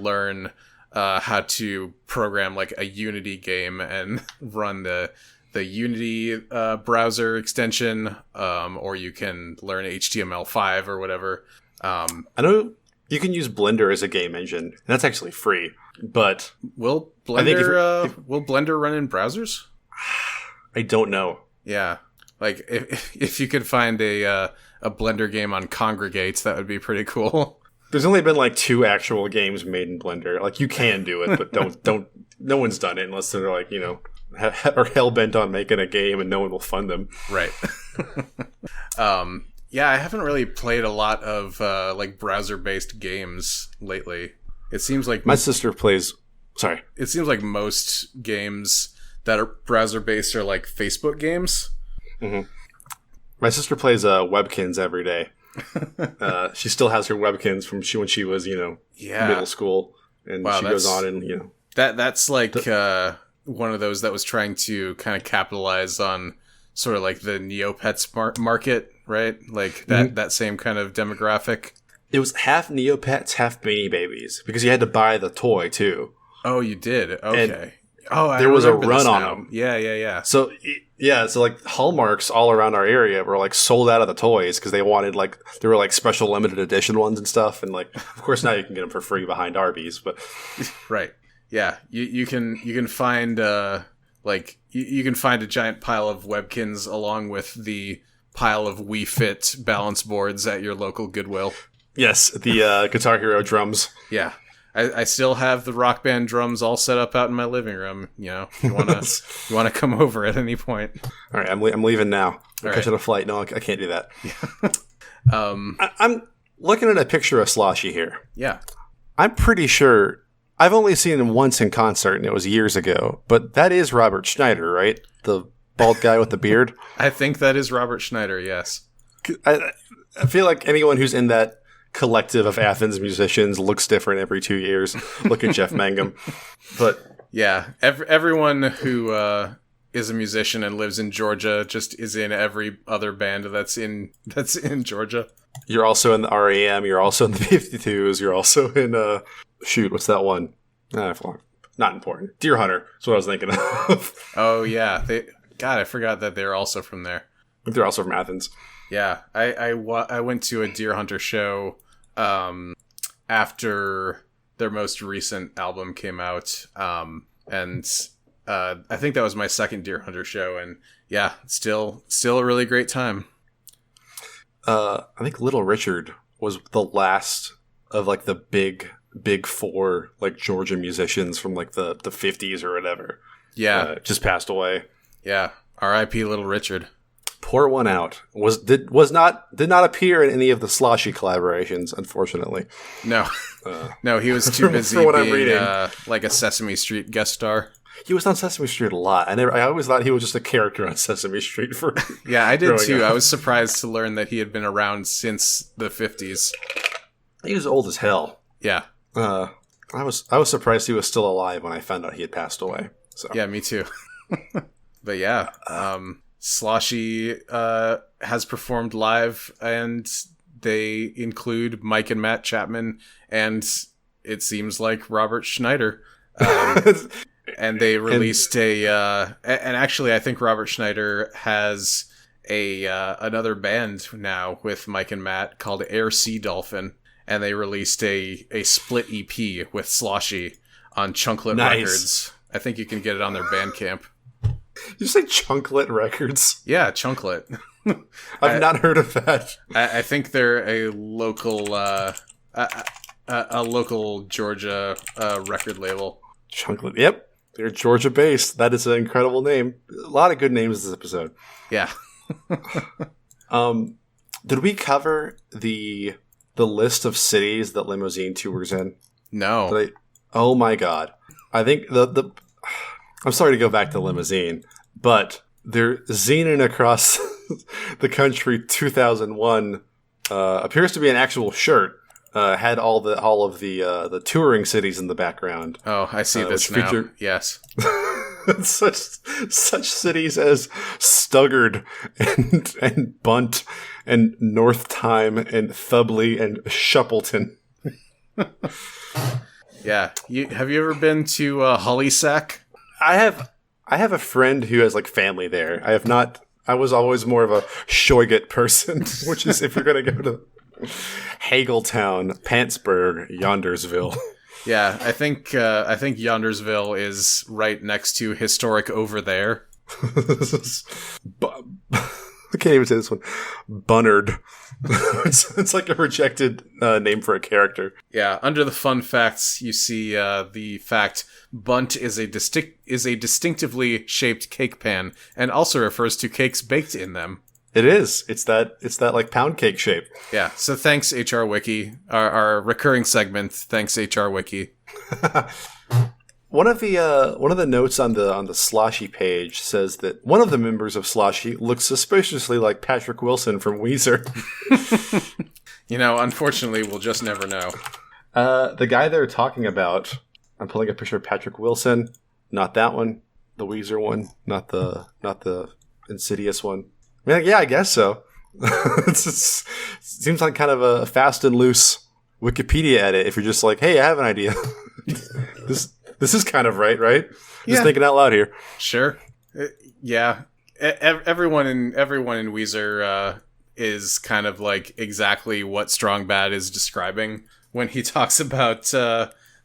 learn how to program like a Unity game and run the Unity browser extension, or you can learn HTML5 or whatever. I know you can use Blender as a game engine, and that's actually free. But will I think will Blender run in browsers? I don't know. Yeah, like if you could find a Blender game on Congregate, that would be pretty cool. There's only been like 2 actual games made in Blender. Like, you can do it, but don't. No one's done it unless they're like, are hell bent on making a game and no one will fund them. Right. Yeah, I haven't really played a lot of like browser-based games lately. It seems like my sister plays. Sorry. It seems like most games that are browser-based are like Facebook games. Mm-hmm. My sister plays Webkins every day. She still has her Webkins from when she was, middle school, and she goes on and that's like one of those that was trying to kind of capitalize on sort of like the Neopets market, right? Like that same kind of demographic. It was half Neopets, half Beanie Babies, because you had to buy the toy too. Oh, you did? Okay. And there was a run on them. Yeah. So like Hallmarks all around our area were like sold out of the toys because they wanted there were like special limited edition ones and stuff, and like of course now you can get them for free behind Arby's, but right. Yeah, you can find you can find a giant pile of Webkins along with the pile of Wii Fit balance boards at your local Goodwill. Yes, the Guitar Hero drums. Yeah. I still have the Rock Band drums all set up out in my living room. If you wanna come over at any point. All right, I'm leaving now. I'm catching a flight. No, I can't do that. Yeah. I'm looking at a picture of Sloshy here. Yeah. I'm pretty sure I've only seen him once in concert, and it was years ago. But that is Robert Schneider, right? The bald guy with the beard. I think that is Robert Schneider. Yes. I feel like anyone who's in that collective of Athens musicians looks different every 2 years. Look at Jeff Mangum. But yeah, everyone who is a musician and lives in Georgia just is in every other band that's in Georgia. You're also in the REM. You're also in the 52s. You're also in what's that one? Not important. Deer Hunter. That's what I was thinking of. Oh yeah, I forgot that they're also from there. They're also from Athens. Yeah, I went to a Deer Hunter show after their most recent album came out, and I think that was my second Deer Hunter show, and yeah, still a really great time. I think Little Richard was the last of like the big four like Georgia musicians from like the 50s or whatever. Yeah, just passed away. Yeah, R.I.P. Little Richard. Pour one out. Did not appear in any of the Sloshy collaborations, unfortunately. No, no, he was too busy being like a Sesame Street guest star. He was on Sesame Street a lot. I always thought he was just a character on Sesame Street for. Yeah, I did too. I was surprised to learn that he had been around since the 50s. He was old as hell. Yeah. I was surprised he was still alive when I found out he had passed away. So yeah, me too. But yeah. Sloshy has performed live, and they include Mike and Matt Chapman, and it seems like Robert Schneider. And they released and actually I think Robert Schneider has another band now with Mike and Matt called Air Sea Dolphin, and they released a split EP with Sloshy on Chunklet Records. I think you can get it on their Bandcamp. Did you say Chunklet Records? Yeah, Chunklet. I've not heard of that. I think they're a local Georgia record label. Chunklet. Yep. They're Georgia based. That is an incredible name. A lot of good names this episode. Yeah. Did we cover the list of cities that Limousine tours in? No. Oh my god. I think I'm sorry to go back to Limousine, but they're zining across the country 2001 appears to be an actual shirt. Had all of the touring cities in the background. Oh, I see this now. Yes. such cities as Stuggard and Bunt and Northtime and Thubley and Shuppleton. Yeah. Have you ever been to Hullysack? I have a friend who has like family there. I have not. I was always more of a Shoygat person, which is if you're going to go to Hageltown, Pantsburg, Yondersville. Yeah, I think Yondersville is right next to historic over there. I can't even say this one. Bunnard. it's like a rejected name for a character. Yeah, under the fun facts, you see the fact bunt is a distinctively shaped cake pan, and also refers to cakes baked in them. It is. It's that like pound cake shape. Yeah. So thanks HR Wiki, our recurring segment. Thanks HR Wiki. One of the notes on the Sloshy page says that one of the members of Sloshy looks suspiciously like Patrick Wilson from Weezer. Unfortunately, we'll just never know. The guy they're talking about, I'm pulling a picture of Patrick Wilson. Not that one. The Weezer one. Not the Insidious one. I mean, yeah, I guess so. It seems like kind of a fast and loose Wikipedia edit. If you're just like, hey, I have an idea. This is kind of right? Just thinking out loud here. Sure. Yeah. Everyone in Weezer is kind of like exactly what Strong Bad is describing when he talks about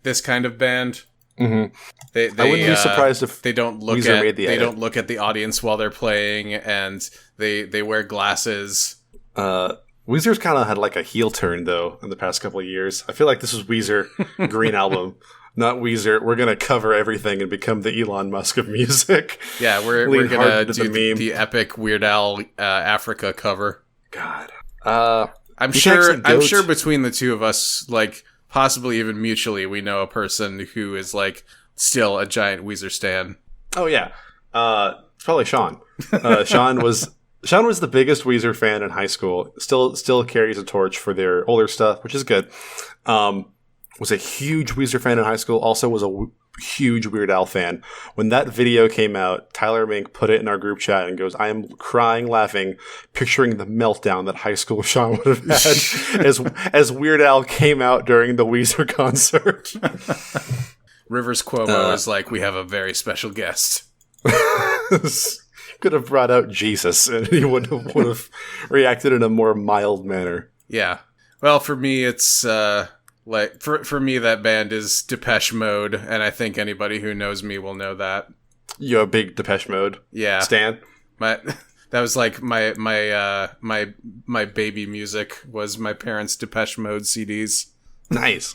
this kind of band. Mm-hmm. I wouldn't be surprised if they don't look Weezer at made the edit. They don't look at the audience while they're playing, and they wear glasses. Weezer's kind of had like a heel turn though in the past couple of years. I feel like this was Weezer Green Album. Not Weezer. We're gonna cover everything and become the Elon Musk of music. Yeah, we're gonna do the epic Weird Al Africa cover. God, I'm sure between the two of us, like possibly even mutually, we know a person who is like still a giant Weezer stan. Oh yeah, it's probably Sean. Sean was the biggest Weezer fan in high school. Still carries a torch for their older stuff, which is good. Was a huge Weezer fan in high school. Also was a huge Weird Al fan. When that video came out, Tyler Mink put it in our group chat and goes, I am crying, laughing, picturing the meltdown that high school Sean would have had as Weird Al came out during the Weezer concert. Rivers Cuomo is like, we have a very special guest. Could have brought out Jesus and he would have reacted in a more mild manner. Yeah. Well, for me, it's... Like for me, that band is Depeche Mode, and I think anybody who knows me will know that. You're a big Depeche Mode, stan. That was like my baby music was my parents' Depeche Mode CDs. Nice.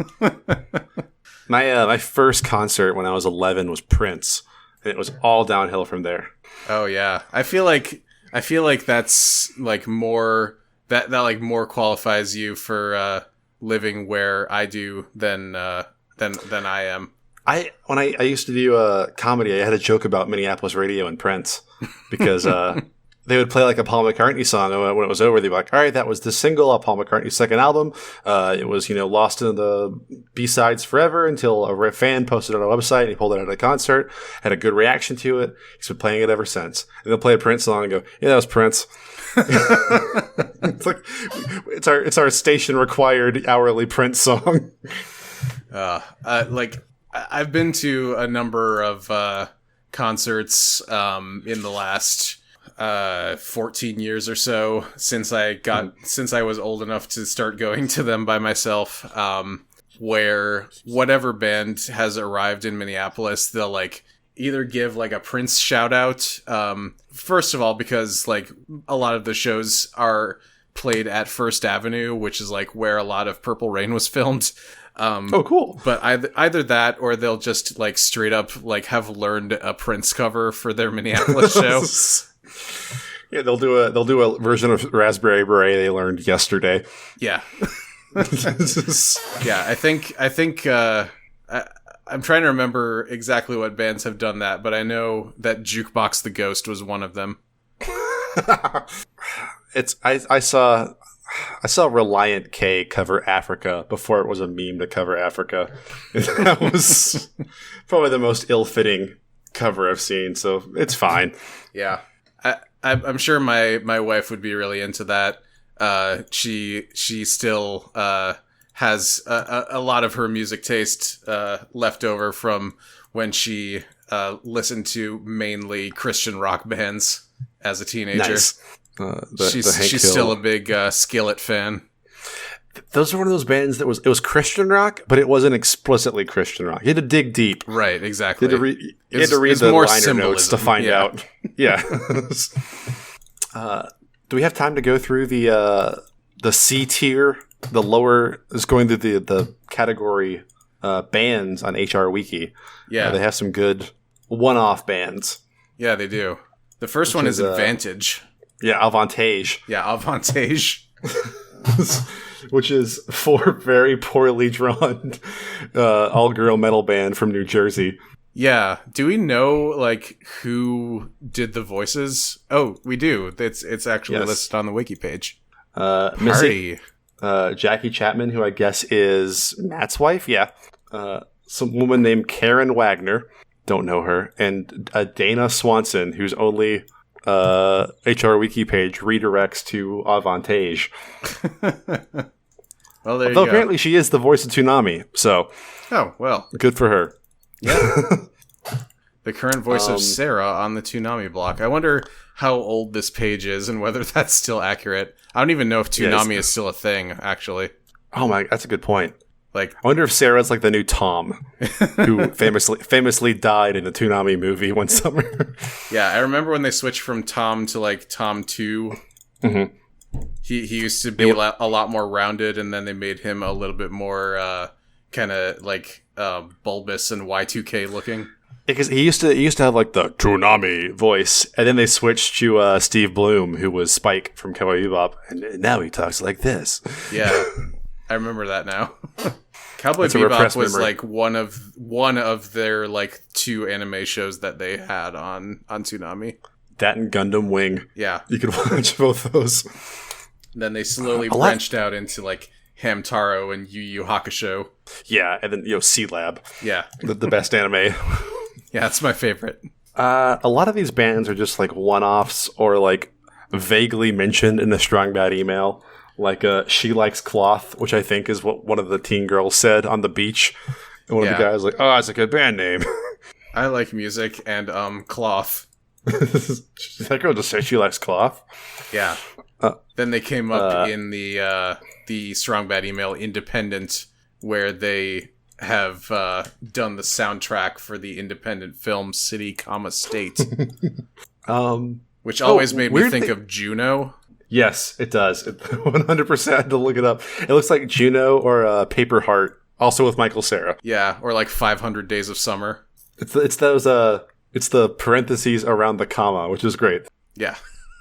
My first concert when I was 11 was Prince, and it was all downhill from there. Oh yeah, I feel like that's like more that like more qualifies you for. Living where I do than I am. When I used to do comedy, I had a joke about Minneapolis radio and Prince because they would play like a Paul McCartney song, and when it was over, they'd be like, "All right, that was the single of Paul McCartney's second album. It was lost in the B-sides forever until a fan posted it on a website and he pulled it out of a concert, had a good reaction to it. He's been playing it ever since. And they'll play a Prince song and go, yeah, that was Prince." It's like it's our station required hourly Prince song. Like I've been to a number of concerts in the last 14 years or so since I was old enough to start going to them by myself. Where whatever band has arrived in Minneapolis, they'll like either give like a Prince shout out. First of all, because like a lot of the shows are played at First Avenue, which is like where a lot of Purple Rain was filmed. Oh, cool. But either that or they'll just like straight up like have learned a Prince cover for their Minneapolis show. Yeah, they'll do a version of Raspberry Beret they learned yesterday. Yeah. Yeah, I think I'm trying to remember exactly what bands have done that, but I know that Jukebox the Ghost was one of them. I saw Reliant K cover Africa before it was a meme to cover Africa. That was probably the most ill-fitting cover I've seen, so it's fine. Yeah. I'm sure my wife would be really into that. She still has a lot of her music taste left over from when she listened to mainly Christian rock bands as a teenager. Nice. She's still a big Skillet fan. Those are one of those bands that it was Christian rock, but it wasn't explicitly Christian rock. You had to dig deep. Right, exactly. You had to read the more liner notes to find out. Yeah. Do we have time to go through the C tier? The lower is going through the category bands on HR Wiki. Yeah. They have some good one-off bands. Yeah, they do. The first one is Advantage. Yeah, Avantage. Yeah, Avantage. Which is 4 very poorly drawn all-girl metal band from New Jersey. Yeah. Do we know, like, who did the voices? Oh, we do. It's actually listed on the wiki page. Missy, Jackie Chapman, who I guess is Matt's wife. Yeah. Some woman named Karen Wagner. Don't know her. And Dana Swanson, whose only HR Wiki page redirects to Avantage. Well, there Although you go. apparently she is the voice of Toonami, so oh, well. good for her. Yeah. The current voice of Sarah on the Toonami block. I wonder how old this page is and whether that's still accurate. I don't even know if Toonami is still a thing, actually. Oh my, that's a good point. Like, I wonder if Sarah's like the new Tom, who famously died in a Toonami movie one summer. yeah, I remember when they switched from Tom to like Tom 2. Mm-hmm. He used to be a lot more rounded, and then they made him a little bit more kind of like bulbous and Y2K looking. Because he used to have like the Toonami voice, and then they switched to Steve Bloom, who was Spike from Cowboy Bebop, and now he talks like this. Yeah, I remember that now. Cowboy Bebop was like one of their like 2 anime shows that they had on Toonami. That and Gundam Wing. Yeah, you could watch both those. Then they slowly branched out into like Hamtaro and Yu Yu Hakusho. Yeah, and then C-Lab. Yeah, the best anime. Yeah, that's my favorite. A lot of these bands are just like one-offs or like vaguely mentioned in the Strong Bad email. Like She Likes Cloth, which I think is what one of the teen girls said on the beach. And one of the guys was like, oh, that's a good band name. I like music and cloth. That girl just said she likes cloth. Yeah. Then they came up in the Strong Bad email Independent, where they have done the soundtrack for the independent film City, State. Which always made me think of Juno. Yes, it does. 100% had to look it up. It looks like Juno or Paper Heart, also with Michael Cera. Yeah, or like 500 Days of Summer. It's those it's the parentheses around the comma, which is great. Yeah.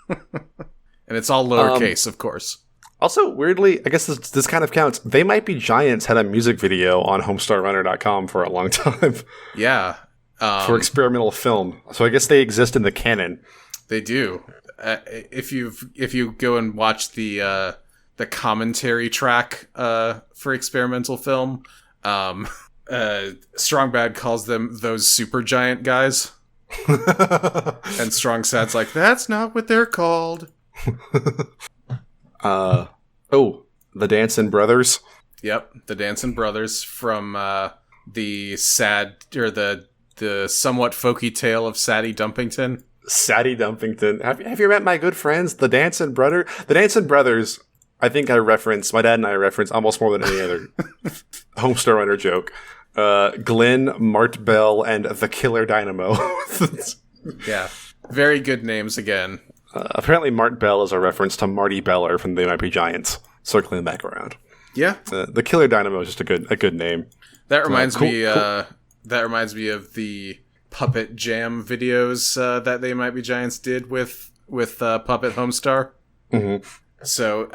And it's all lowercase, of course. Also, weirdly, I guess this kind of counts. They Might Be Giants had a music video on HomestarRunner.com for a long time. Yeah. For experimental film. So I guess they exist in the canon. They do. If you go and watch the commentary track for experimental film, Strong Bad calls them those super giant guys. And Strong Sad's like, that's not what they're called. The Dancin' Brothers. Yep, the Dancin' Brothers from the sad or the somewhat folky tale of Sadie Dumpington. Sadie Dumpington. Have you met my good friends, the Dancin' Brother? The Dancin' Brothers. I think my dad and I reference almost more than any other Homestar Runner joke. Glenn, Mart Bell, and the Killer Dynamo. Yeah, very good names again. Apparently, Mart Bell is a reference to Marty Beller from They Might Be Giants. Circling back around. Yeah, the Killer Dynamo is just a good name. That reminds me. That reminds me of the Puppet Jam videos that They Might Be Giants did with Puppet Homestar. Mm-hmm. So,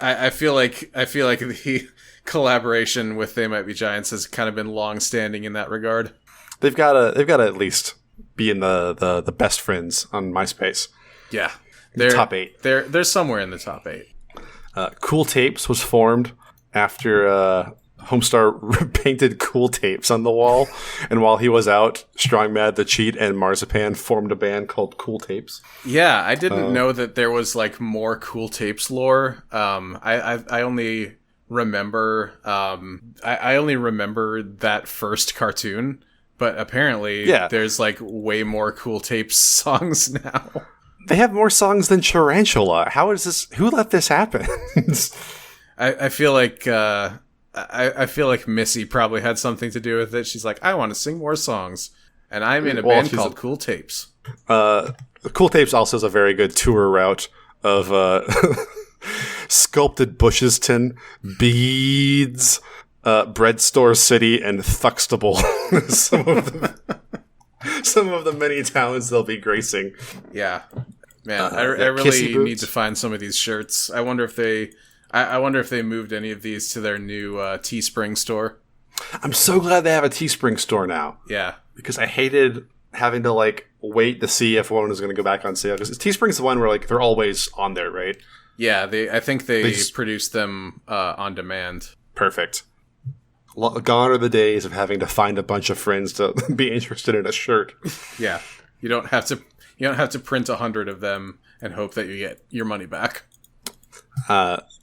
I feel like the collaboration with They Might Be Giants has kind of been long-standing in that regard. They've got to at least be in the best friends on MySpace. Yeah, they're top 8. They're somewhere in the top 8. Cool Tapes was formed after Homestar painted Cool Tapes on the wall, and while he was out, Strong Mad the Cheat and Marzipan formed a band called Cool Tapes. Yeah, I didn't know that there was like more Cool Tapes lore. I only remember I only remember that first cartoon, but apparently there's like way more Cool Tapes songs now. They have more songs than Tarantula. How is this? Who let this happen? I feel like I feel like Missy probably had something to do with it. She's like, I want to sing more songs, and I'm in a band called Cool Tapes. Cool Tapes also has a very good tour route of Sculpted Busheston, Beads, Bread Store City, and Thuxtable. some of the many towns they'll be gracing. Yeah, man, I really need to find some of these shirts. I wonder if they moved any of these to their new Teespring store. I'm so glad they have a Teespring store now. Yeah, because I hated having to like wait to see if one was going to go back on sale. Because Teespring's the one where like they're always on there, right? Yeah, I think they produce them on demand. Perfect. Gone are the days of having to find a bunch of friends to be interested in a shirt. Yeah, you don't have to print 100 of them and hope that you get your money back.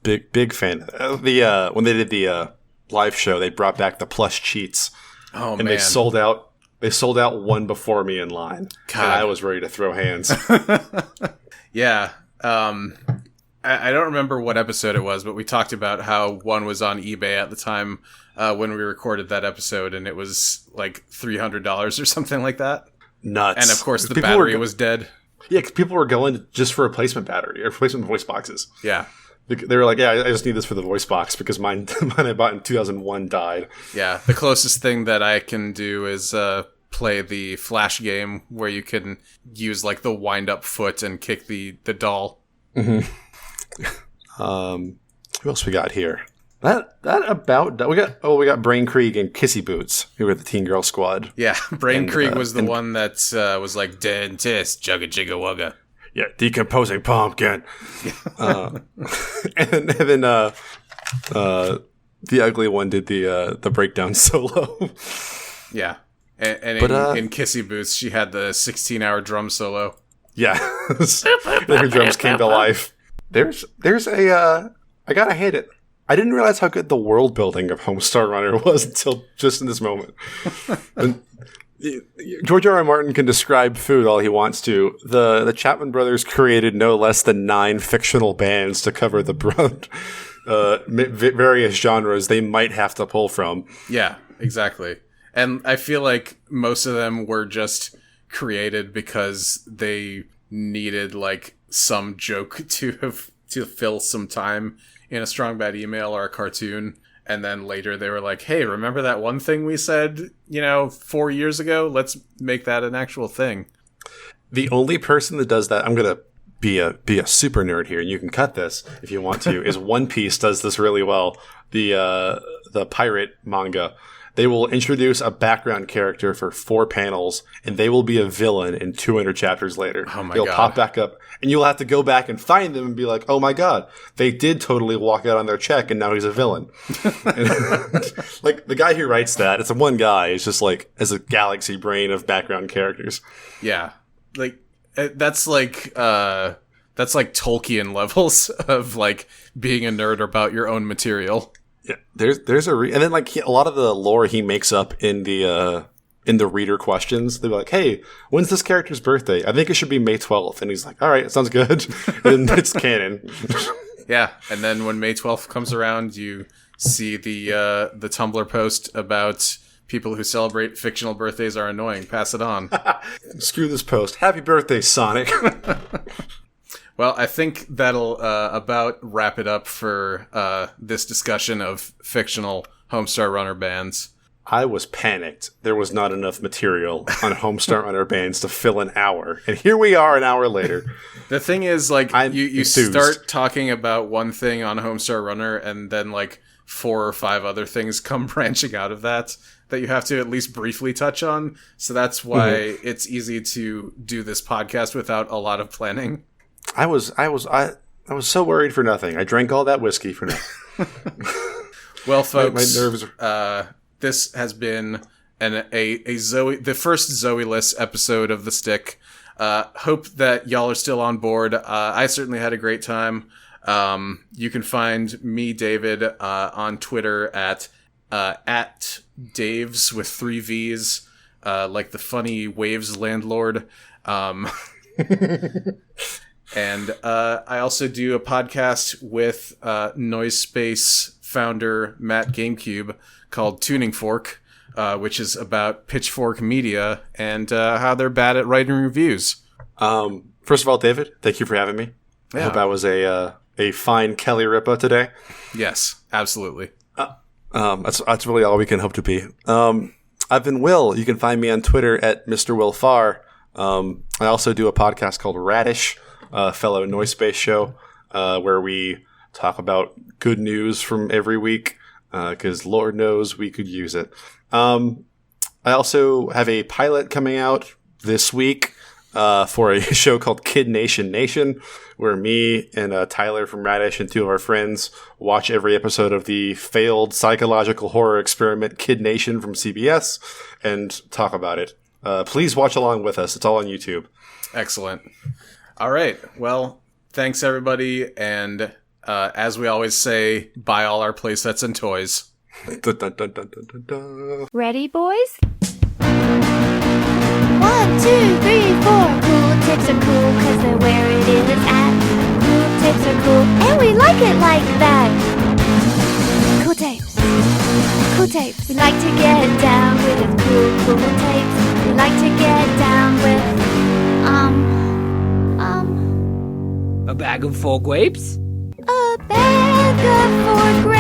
Big fan. When they did the live show, they brought back the plush cheats. Oh, and man. They sold out one before me in line. God. And I was ready to throw hands. Yeah. I don't remember what episode it was, but we talked about how one was on eBay at the time when we recorded that episode, and it was like $300 or something like that. Nuts. And of course, the battery was dead. Yeah, because people were going just for a replacement battery or replacement voice boxes. Yeah. They were like, yeah, I just need this for the voice box because mine I bought in 2001 died. Yeah, the closest thing that I can do is play the Flash game where you can use like the wind-up foot and kick the doll. Mm-hmm. Who else we got here? That about we got Brain Krieg and Kissy Boots, who were the Teen Girl Squad. Yeah, Brain Krieg was the one that was like dentist jugga jigga wugga. Yeah, decomposing pumpkin. And then the ugly one did the breakdown solo. Yeah, and in Kissy Boots, she had the 16-hour drum solo. Yeah, her drums came to life. There's a I gotta hate it. I didn't realize how good the world building of Homestar Runner was until just in this moment. George R. R. Martin can describe food all he wants to. The Chapman brothers created no less than 9 fictional bands to cover the broad, various genres they might have to pull from. Yeah, exactly. And I feel like most of them were just created because they needed like some joke to fill some time in a Strong Bad email or a cartoon. And then later they were like, hey, remember that one thing we said, 4 years ago? Let's make that an actual thing. The only person that does that, I'm going to be a super nerd here, and you can cut this if you want to, is One Piece does this really well. The pirate manga. They will introduce a background character for 4 panels, and they will be a villain in 200 chapters later. Oh my They'll God. pop back up, and you'll have to go back and find them and be like, oh my God, they did totally walk out on their check, and now he's a villain. Like, the guy who writes that, it's one guy, it's just like, as a galaxy brain of background characters. Yeah. Like, that's like Tolkien levels of, like, being a nerd about your own material. Yeah, there's and then like a lot of the lore he makes up in the reader questions. They're like, "Hey, when's this character's birthday? I think it should be May 12th." And he's like, "All right, it sounds good." And it's canon. Yeah, and then when May 12th comes around, you see the Tumblr post about people who celebrate fictional birthdays are annoying. Pass it on. Screw this post. Happy birthday, Sonic. Well, I think that'll about wrap it up for this discussion of fictional Homestar Runner bands. I was panicked. There was not enough material on Homestar Runner bands to fill an hour. And here we are an hour later. The thing is, like, you enthused. start talking about one thing on Homestar Runner, and then, like, 4 or 5 other things come branching out of that you have to at least briefly touch on. So that's why it's easy to do this podcast without a lot of planning. I was so worried for nothing. I drank all that whiskey for nothing. Well, folks, my nerves this has been the first Zoey-less episode of The Stick. Hope that y'all are still on board. I certainly had a great time. You can find me, David, on Twitter at Daves with 3 V's, like the funny Waves landlord. And I also do a podcast with Noise Space founder Matt GameCube called Tuning Fork, which is about Pitchfork Media and how they're bad at writing reviews. First of all, David, thank you for having me. Yeah. I hope I was a fine Kelly Ripa today. Yes, absolutely. That's really all we can hope to be. I've been Will. You can find me on Twitter at Mr. Will Farr. I also do a podcast called RadIsh, a fellow Noise Space show, where we talk about good news from every week, because Lord knows we could use it. I also have a pilot coming out this week for a show called Kid Nation Nation, where me and Tyler from RadIsh and two of our friends watch every episode of the failed psychological horror experiment Kid Nation from CBS and talk about it. Please watch along with us. It's all on YouTube. Excellent. All right. Well, thanks, everybody. And as we always say, buy all our play sets and toys. Dun, dun, dun, dun, dun, dun, dun. Ready, boys? 1, 2, 3, 4. Cool tips are cool because they're where it is at. Cool tips are cool and we like it like that. Cool tapes. Cool tapes. We like to get down with cool tapes. We like to get down with, A bag of folk grapes? a bag of 4 grapes.